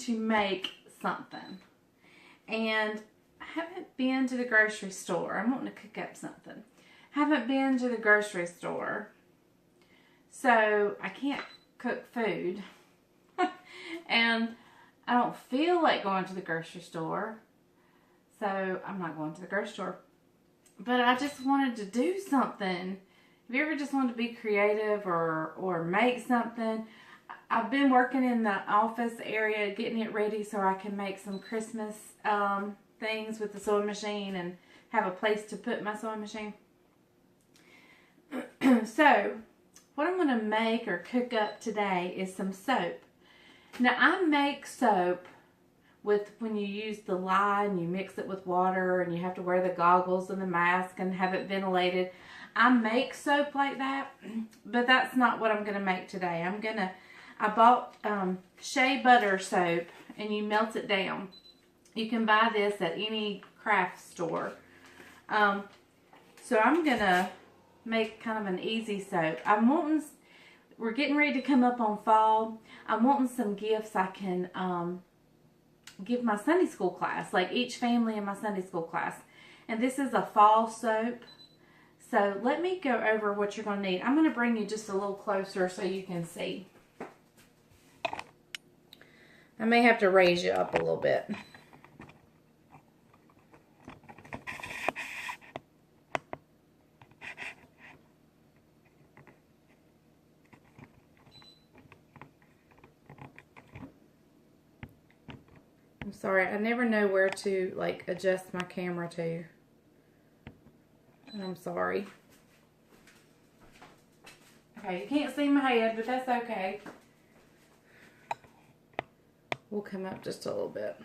to make something. And I haven't been to the grocery store. I'm wanting to cook up something. Haven't been to the grocery store. So I can't cook food. And I don't feel like going to the grocery store. So I'm not going to the grocery store. But I just wanted to do something. Have you ever just wanted to be creative or make something? I've been working in the office area getting it ready so I can make some Christmas things with the sewing machine and have a place to put my sewing machine. So what I'm going to make or cook up today is some soap. Now I make soap with when you use the lye and you mix it with water and you have to wear the goggles and the mask and have it ventilated. I make soap like that, but that's not what I'm going to make today. I bought Shea Butter Soap and you melt it down. You can buy this at any craft store. So I'm going to make kind of an easy soap. We're getting ready to come up on fall. I'm wanting some gifts I can give my Sunday school class, like each family in my Sunday school class. And this is a fall soap. So let me go over what you're going to need. I'm going to bring you just a little closer so you can see. I may have to raise you up a little bit. I'm sorry, I never know where to like adjust my camera to. And I'm sorry. Okay, you can't see my head, but that's okay. We'll come up just a little bit.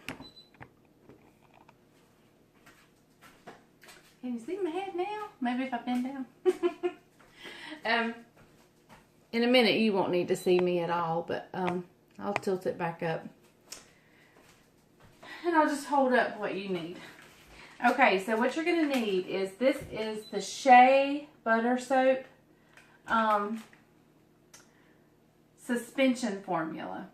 Can you see my head now? Maybe if I bend down. In a minute you won't need to see me at all, but I'll tilt it back up. And I'll just hold up what you need. Okay, so what you're going to need is, this is the Shea Butter Soap suspension formula.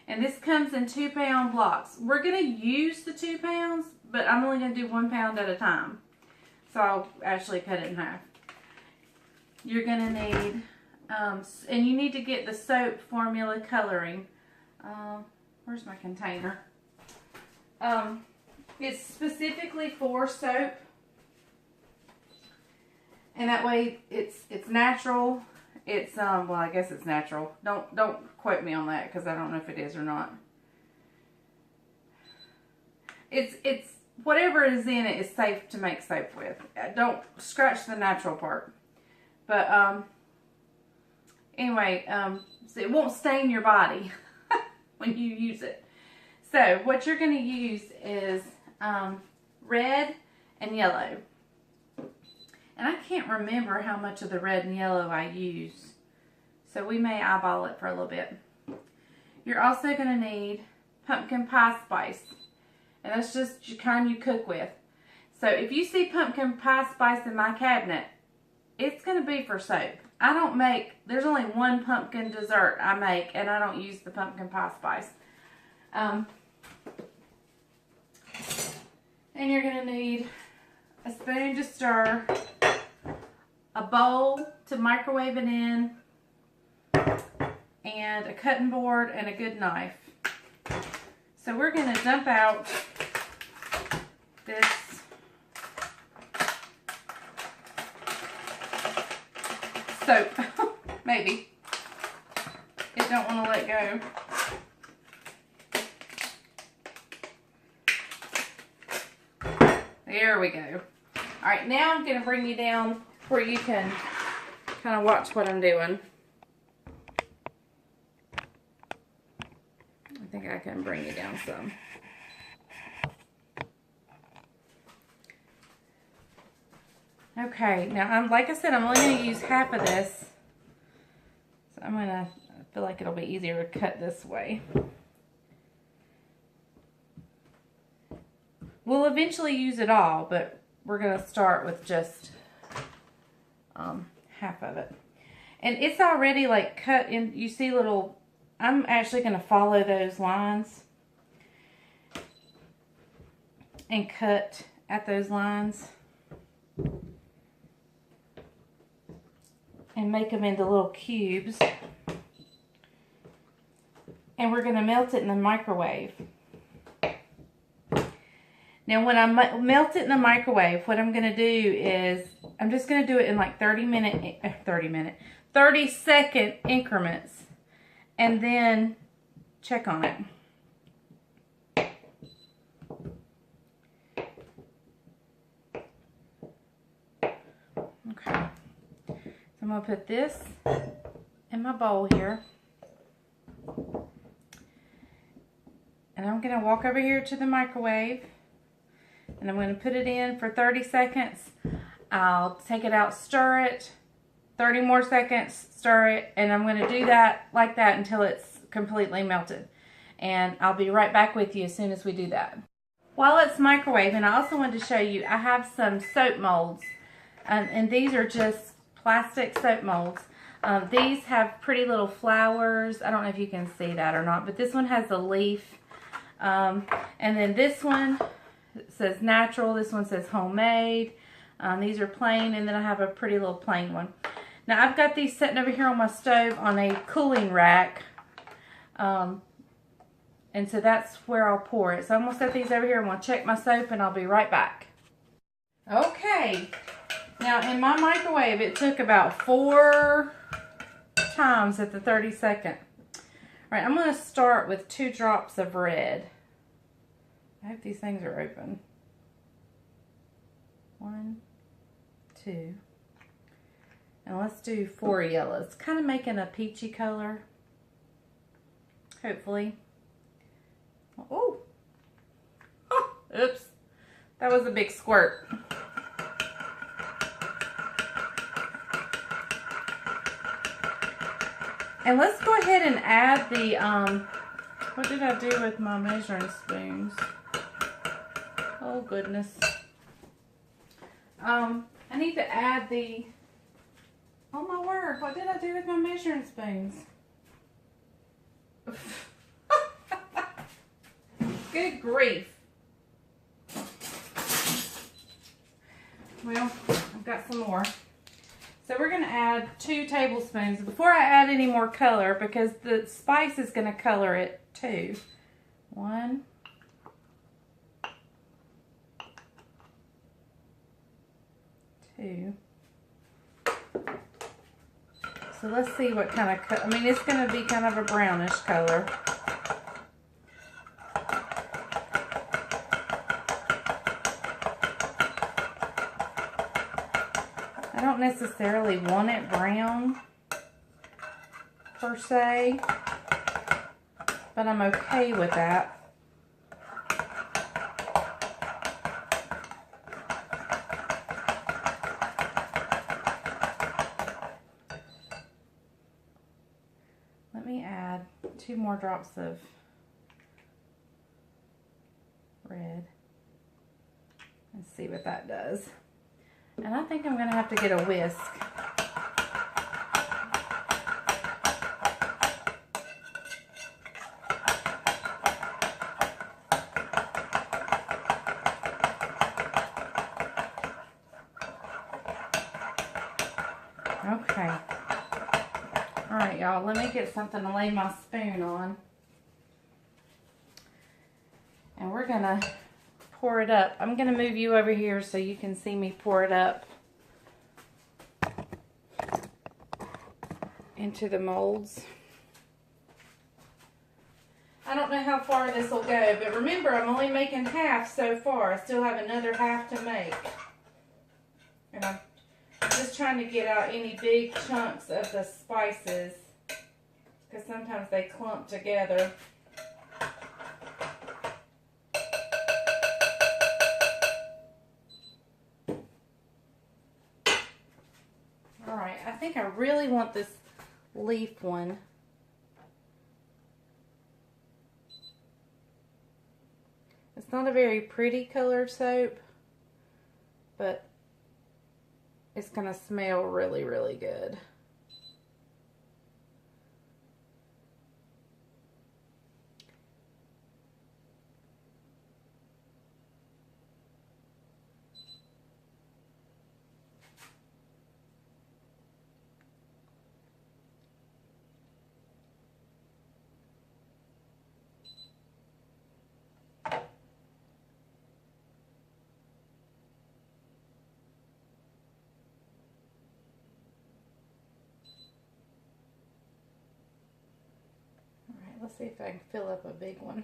And this comes in 2-pound blocks. We're going to use the 2 pounds, but I'm only going to do 1 pound at a time. So I'll actually cut it in half. You're going to need, and you need to get the soap formula coloring. Where's my container? It's specifically for soap, and that way it's natural. It's well, I guess it's natural. Don't quote me on that because I don't know if it is or not. It's whatever is in it is safe to make soap with. Don't scratch the natural part. But anyway, so it won't stain your body when you use it. So what you're going to use is red and yellow. And I can't remember how much of the red and yellow I use. So we may eyeball it for a little bit. You're also going to need pumpkin pie spice. And that's just the kind you cook with. So if you see pumpkin pie spice in my cabinet, it's going to be for soap. I don't make, there's only one pumpkin dessert I make, and I don't use the pumpkin pie spice. And you're going to need a spoon to stir, a bowl to microwave it in, and a cutting board and a good knife. So we're going to dump out this soap. Maybe. It don't want to let go. There we go. Alright, now I'm going to bring you down where you can kind of watch what I'm doing. I think I can bring you down some. Okay, now like I said, I'm only going to use half of this. So I feel like it'll be easier to cut this way. We'll eventually use it all, but we're going to start with just half of it. And it's already like cut in, you see little, I'm actually going to follow those lines and cut at those lines and make them into little cubes. And we're going to melt it in the microwave. Now when I melt it in the microwave, what I'm going to do is, I'm just going to do it in like 30-second increments, and then check on it. Okay, so I'm going to put this in my bowl here. And I'm going to walk over here to the microwave. And I'm going to put it in for 30 seconds. I'll take it out, stir it. 30 more seconds, stir it. And I'm going to do that like that until it's completely melted. And I'll be right back with you as soon as we do that. While it's microwaving, I also wanted to show you, I have some soap molds. And these are just plastic soap molds. These have pretty little flowers. I don't know if you can see that or not, but this one has a leaf. And then this one says natural. This one says homemade. These are plain, and then I have a pretty little plain one. Now I've got these sitting over here on my stove on a cooling rack. And so that's where I'll pour it. So I'm going to set these over here. I'm going to check my soap, and I'll be right back. Okay. Now in my microwave, it took about 4 times at the 30-second. Alright, I'm going to start with 2 drops of red. I hope these things are open. 1, 2. And let's do 4 yellows. Kind of making a peachy color. Hopefully. Oh! Oh! Oops. That was a big squirt. And let's go ahead and add the, what did I do with my measuring spoons? Oh goodness. I need to add the, oh my word, what did I do with my measuring spoons? Good grief. Well, I've got some more. So we're going to add 2 tablespoons before I add any more color, because the spice is going to color it too. 1, 2. So let's see what kind of color. I mean, it's going to be kind of a brownish color. I don't necessarily want it brown per se, but I'm okay with that. Let me add 2 more drops of red and see what that does. And I think I'm going to have to get a whisk. Okay. Alright, y'all, let me get something to lay my spoon on. And we're going to pour it up. I'm going to move you over here so you can see me pour it up into the molds. I don't know how far this will go, but remember, I'm only making half so far. I still have another half to make. And I'm just trying to get out any big chunks of the spices, because sometimes they clump together. Alright, I think I really want this leaf one. It's not a very pretty colored soap, but it's going to smell really, really good. let's see if I can fill up a big one.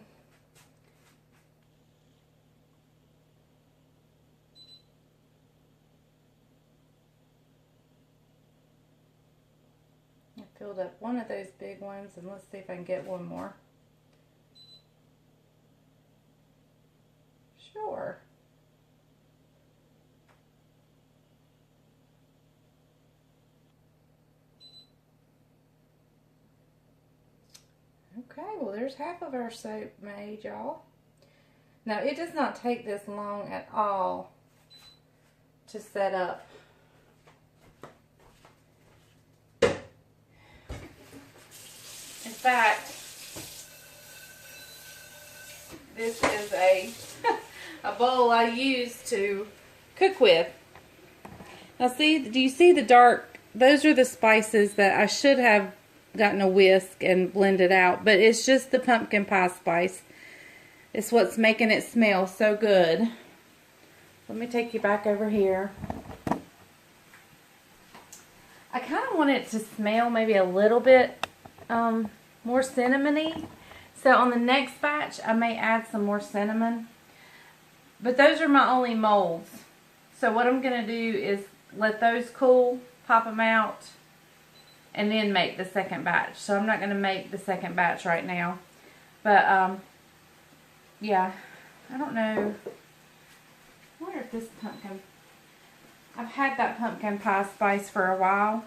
I filled up one of those big ones, and let's see if I can get one more. Sure. Okay, well there's half of our soap made, y'all. Now it does not take this long at all to set up. In fact, this is a bowl I use to cook with. Now see, do you see the dark? Those are the spices that I should have gotten a whisk and blended out, but it's just the pumpkin pie spice. It's what's making it smell so good. Let me take you back over here. I kind of want it to smell maybe a little bit more cinnamony. So on the next batch, I may add some more cinnamon. But those are my only molds. So what I'm going to do is let those cool, pop them out, and then make the second batch. So I'm not going to make the second batch right now. But, yeah, I don't know. I wonder if this pumpkin... I've had that pumpkin pie spice for a while.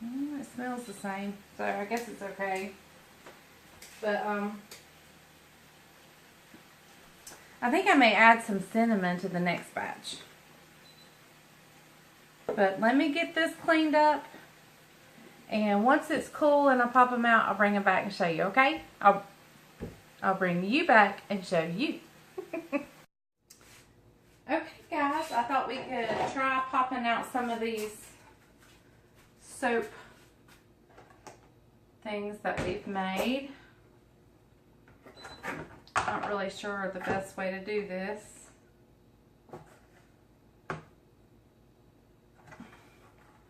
It smells the same, so I guess it's okay. But, I think I may add some cinnamon to the next batch. But let me get this cleaned up. And once it's cool and I pop them out, I'll bring them back and show you, okay? I'll bring you back and show you. Okay, guys, I thought we could try popping out some of these soap things that we've made. Not really sure the best way to do this.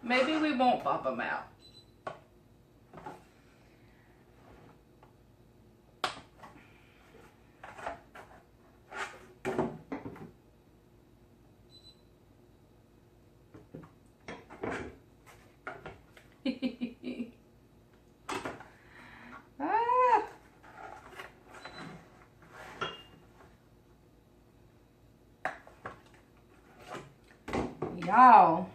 Maybe we won't pop them out. Ah. Y'all,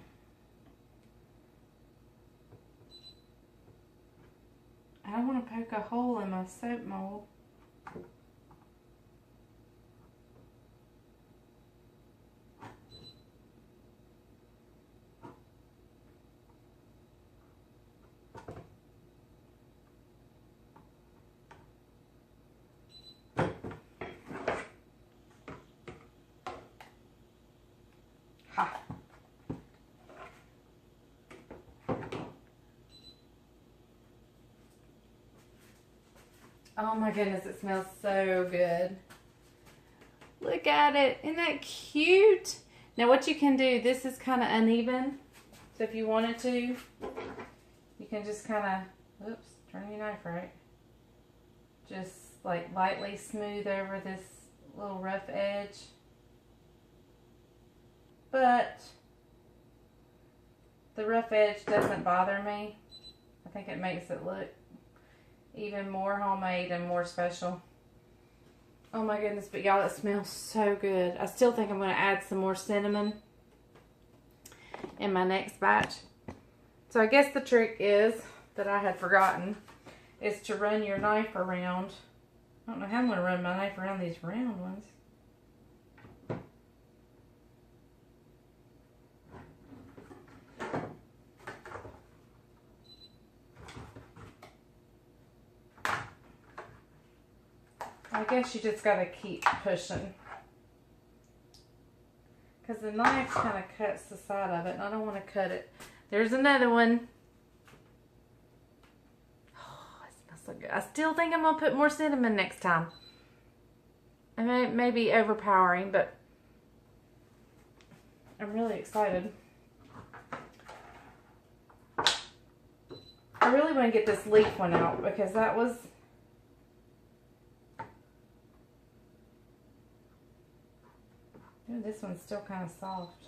I want to poke a hole in my soap mold. Ha. Oh my goodness, it smells so good. Look at it. Isn't that cute? Now what you can do, this is kind of uneven. So if you wanted to, you can just kind of, oops, turn your knife right. Just like lightly smooth over this little rough edge. But the rough edge doesn't bother me. I think it makes it look even more homemade and more special. Oh my goodness, but y'all, it smells so good. I still think I'm going to add some more cinnamon in my next batch. So I guess the trick is, that I had forgotten, is to run your knife around. I don't know how I'm going to run my knife around these round ones. I guess you just gotta keep pushing, because the knife kind of cuts the side of it and I don't want to cut it. There's another one. Oh, it smells so good. I still think I'm gonna put more cinnamon next time. I mean, it may be overpowering, but I'm really excited. I really want to get this leaf one out because that was... Ooh, this one's still kind of soft.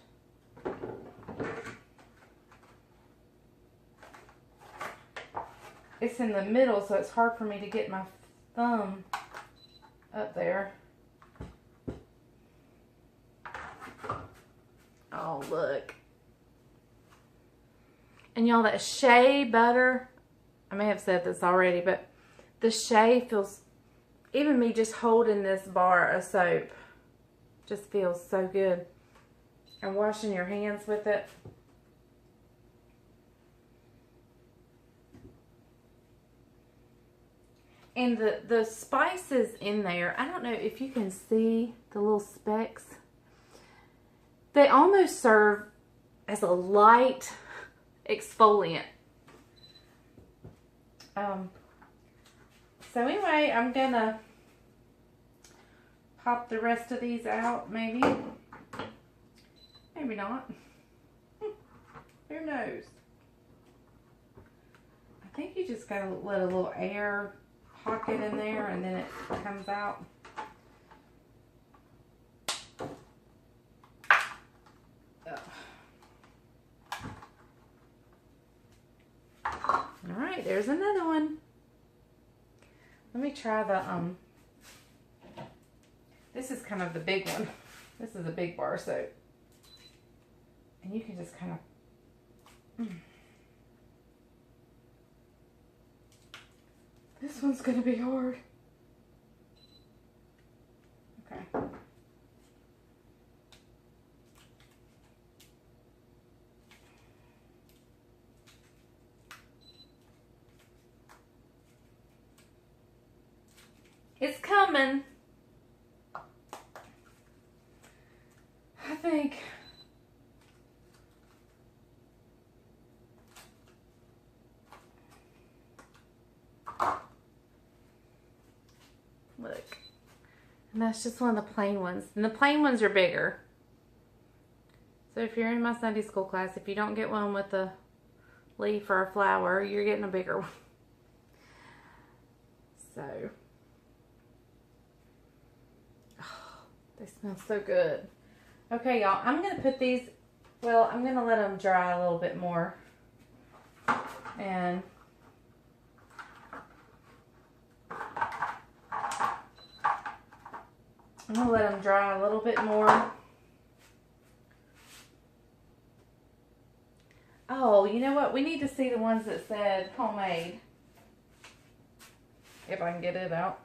It's in the middle, so it's hard for me to get my thumb up there. Oh, look. And y'all, that Shea Butter, I may have said this already, but the Shea feels, even me just holding this bar of soap, just feels so good. And washing your hands with it. And the spices in there, I don't know if you can see the little specks. They almost serve as a light exfoliant. So anyway, I'm gonna pop the rest of these out, maybe. Maybe not. Who knows? I think you just gotta let a little air pocket in there and then it comes out. All right, there's another one. Let me try the this is kind of the big one. This is a big bar soap. And you can just kind of This one's gonna be hard. Okay. It's coming. I think. Look. And that's just one of the plain ones. And the plain ones are bigger. So if you're in my Sunday school class, if you don't get one with a leaf or a flower, you're getting a bigger one. So. Oh, they smell so good. Okay, y'all. I'm going to put these, well, I'm going to let them dry a little bit more. And I'm going to let them dry a little bit more. Oh, you know what? We need to see the ones that said homemade. If I can get it out.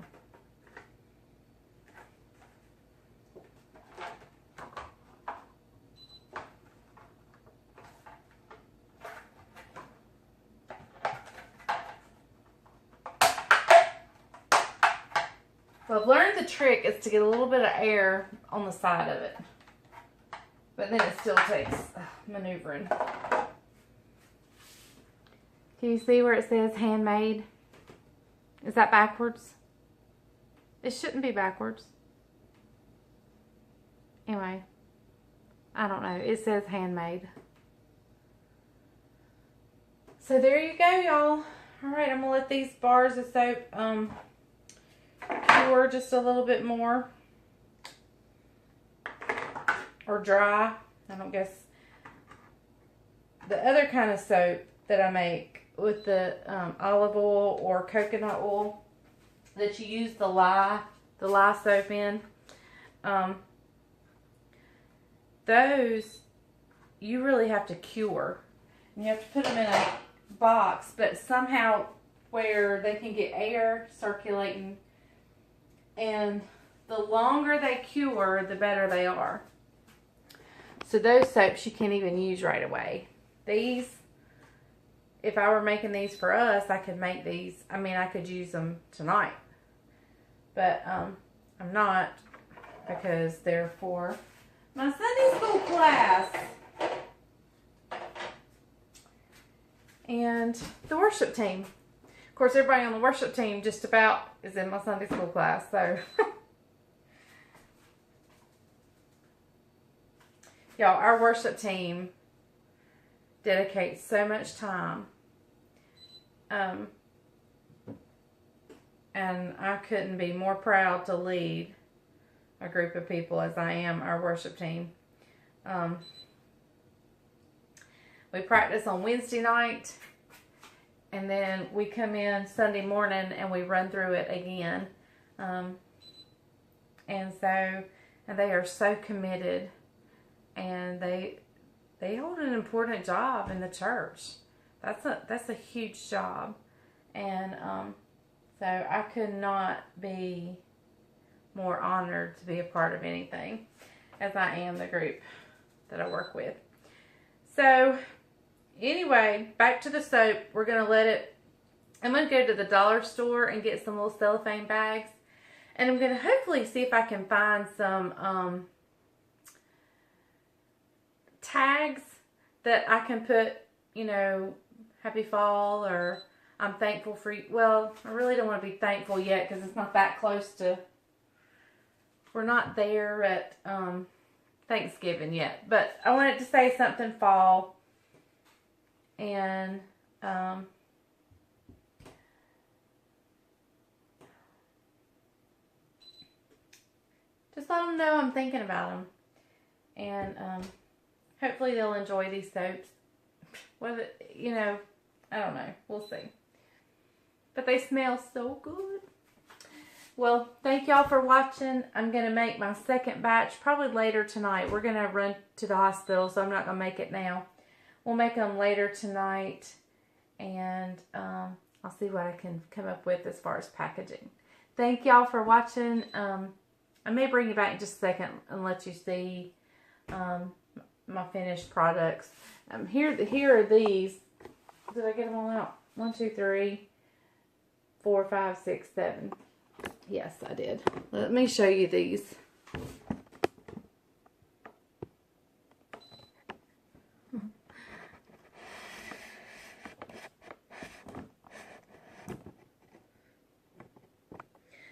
So I've learned the trick is to get a little bit of air on the side of it. But then it still takes maneuvering. Can you see where it says handmade? Is that backwards? It shouldn't be backwards. Anyway, I don't know. It says handmade. So there you go, y'all. Alright, I'm going to let these bars of soap cure just a little bit more. Or dry. I don't guess. The other kind of soap that I make with the olive oil or coconut oil that you use the lye soap in, those you really have to cure. And you have to put them in a box, but somehow where they can get air circulating, and the longer they cure, the better they are. So those soaps you can't even use right away. These, if I were making these for us, I could make these. I mean, I could use them tonight. But I'm not, because they're for my Sunday school class. And the worship team. Of course, everybody on the worship team just about is in my Sunday school class. So, y'all, our worship team dedicates so much time And I couldn't be more proud to lead a group of people as I am our worship team. We practice on Wednesday night, and then we come in Sunday morning and we run through it again. And they are so committed, and they hold an important job in the church. That's a huge job, and so I could not be more honored to be a part of anything, as I am the group that I work with. So anyway, back to the soap. We're going to let it, I'm going to go to the dollar store and get some little cellophane bags. And I'm going to hopefully see if I can find some tags that I can put, you know, happy fall, or I'm thankful for you. Well, I really don't want to be thankful yet because it's not that close to, we're not there at Thanksgiving yet. But I wanted to say something fall. And just let them know I'm thinking about them. And hopefully they'll enjoy these soaps. Whether, you know, I don't know. We'll see. But they smell so good. Well, thank y'all for watching. I'm going to make my second batch probably later tonight. We're going to run to the hospital, so I'm not going to make it now. We'll make them later tonight. And I'll see what I can come up with as far as packaging. Thank y'all for watching. I may bring you back in just a second and let you see my finished products. Here are these. Did I get them all out? 1, 2, 3, 4, 5, 6, 7. Yes, I did. Let me show you these.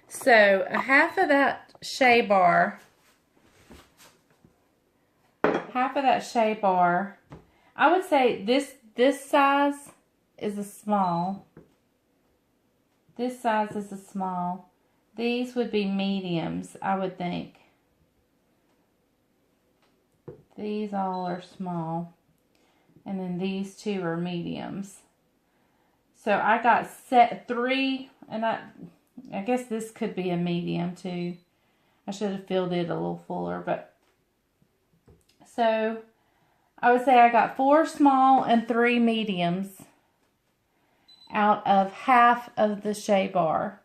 So, a half of that Shea bar, I would say this size is a small. This size is a small. These would be mediums, I would think. These all are small. And then these two are mediums. So I got set 3, and I guess this could be a medium too. I should have filled it a little fuller, but so I would say I got 4 small and 3 mediums out of half of the Shea bar.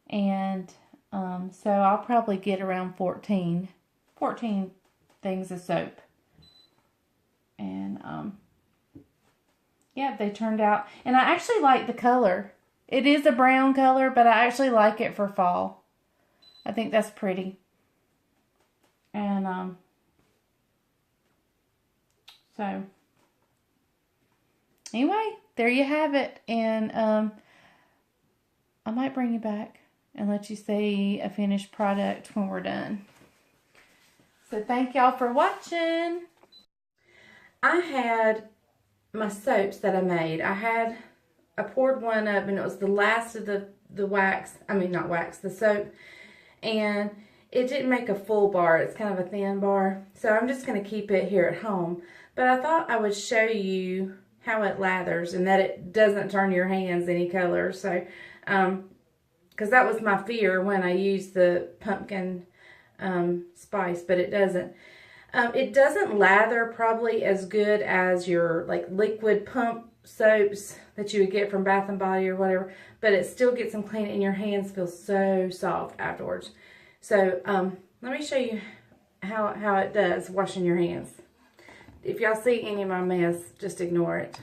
And so I'll probably get around 14 things of soap. And yeah, they turned out, and I actually like the color. It is a brown color, but I actually like it for fall. I think that's pretty. And so anyway, there you have it. And I might bring you back and let you see a finished product when we're done. So thank y'all for watching. I had my soaps that I made. I poured one up, and it was the last of the wax. I mean, not wax, the soap. And it didn't make a full bar. It's kind of a thin bar. So I'm just going to keep it here at home. But I thought I would show you how it lathers and that it doesn't turn your hands any color. So, because that was my fear when I used the pumpkin spice, but it doesn't. It doesn't lather probably as good as your like liquid pump soaps that you would get from Bath and Body or whatever, but it still gets them clean, and your hands feel so soft afterwards. So let me show you how it does washing your hands. If y'all see any of my mess, just ignore it.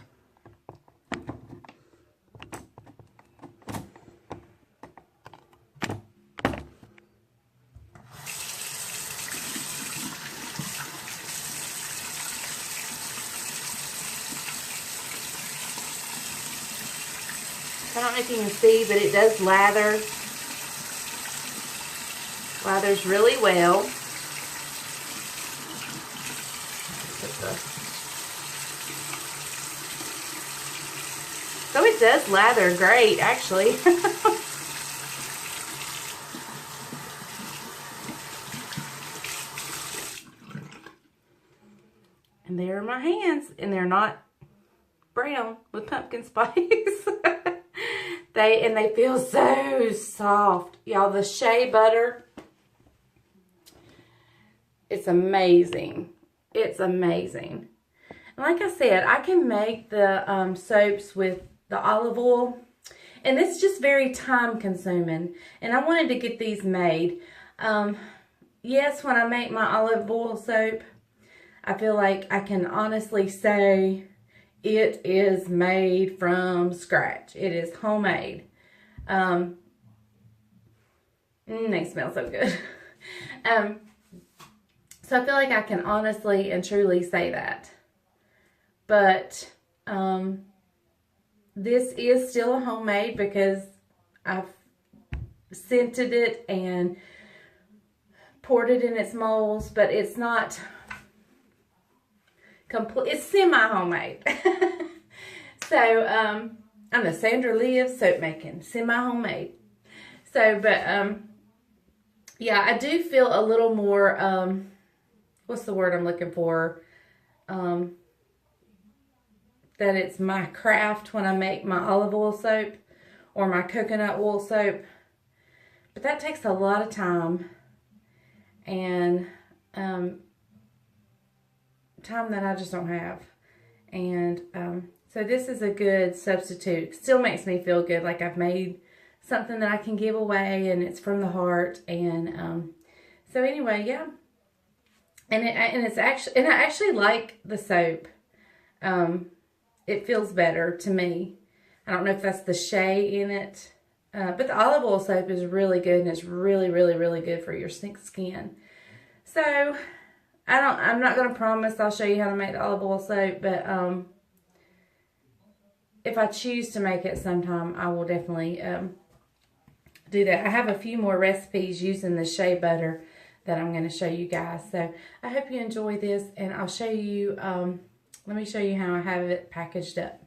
I don't know if you can see, but it does lather. Lathers really well. So it's does lather great, actually. And there are my hands, and they're not brown with pumpkin spice. They feel so soft. Y'all, the Shea Butter, it's amazing. It's amazing. And like I said, I can make the soaps with the olive oil, and it's just very time consuming. And I wanted to get these made. Yes, when I make my olive oil soap, I feel like I can honestly say it is made from scratch. It is homemade. They smell so good. So I feel like I can honestly and truly say that. But this is still a homemade because I've scented it and poured it in its molds, but it's not complete. It's semi-homemade. So, I'm a Sandra Lee of soap making, semi-homemade. So, but, yeah, I do feel a little more, what's the word I'm looking for? That it's my craft when I make my olive oil soap or my coconut oil soap. But that takes a lot of time and time that I just don't have. And so this is a good substitute. Still makes me feel good, like I've made something that I can give away and it's from the heart. And so anyway, yeah. And I actually like the soap. It feels better to me. I don't know if that's the shea in it. But the olive oil soap is really good, and it's really, really, really good for your skin. So, I'm not going to promise I'll show you how to make the olive oil soap, but if I choose to make it sometime, I will definitely do that. I have a few more recipes using the shea butter that I'm going to show you guys. So, I hope you enjoy this, and I'll show you, let me show you how I have it packaged up.